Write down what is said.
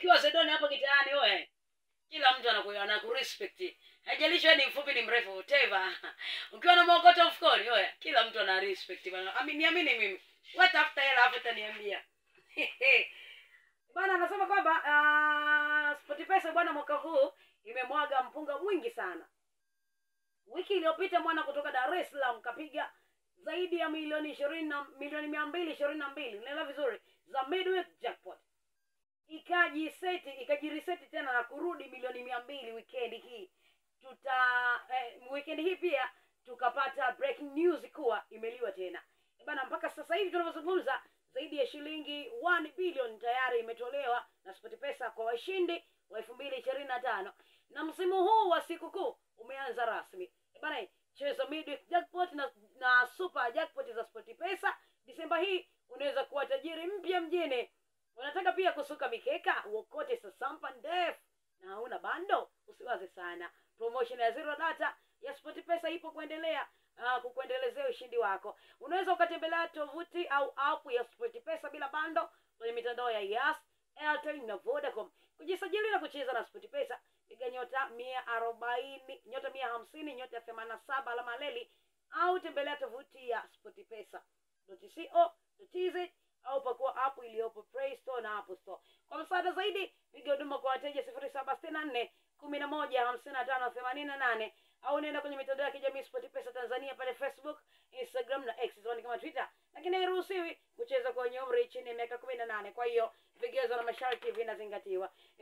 Ukiwa Zedoni hapo kitaani wewe, kila mtu anakurespect. Haijalishi wewe ni mfupi ni mrefu whatever. Ukiwa na mwokoto mfukoni wewe, kila mtu ana respect bana. Niamini mimi. Watafuta hela hapo utaniambia. Bwana anasema kwamba SportPesa bwana mwaka huu imemwaga mpunga mwingi sana. Wiki iliyopita mwana kutoka Dar es Salaam kapiga zaidi ya milioni 222. Unaelewa vizuri? Za midweek jackpot. Ikajireset tena na kurudi milioni 200 weekend hii. Weekend hii pia tukapata breaking news kuwa imeliwa tena. Bana mpaka sasa hivi tunavyozungumza zaidi ya shilingi 1 billion tayari imetolewa na SportPesa kwa washindi wa 2025. Na msimu huu wa sikukuu umeanza rasmi. Bana cheza midweek jackpot na super jackpot za SportPesa. Disemba hii unaweza kuwa tajiri mpya mjini. Unataka pia kusuka mikeka, uokote sasampa ndef na hauna bando, usiwaze sana. Promotion ya zero data ya SportPesa ipo kuendelea kukuendelezea ushindi wako. Unaweza ukatembelea tovuti au app ya SportPesa bila bando kwenye mitandao ya Yas, Airtel na Vodacom. Kujisajili na kucheza na SportPesa, piga nyota 140, nyota 150, nyota 87 alama leli au tembelea tovuti ya sportpesa.co.tz au pakua app iliyopo Play Store na App Store. Kwa msaada zaidi, piga huduma kwa wateja 0764 11 55 88 au nenda kwenye mitandao ya kijamii SportPesa Tanzania pale Facebook, Instagram na X kama Twitter. Lakini hairuhusiwi kucheza kwa umri chini ya miaka 18. Kwa hiyo vigezo na masharti vinazingatiwa.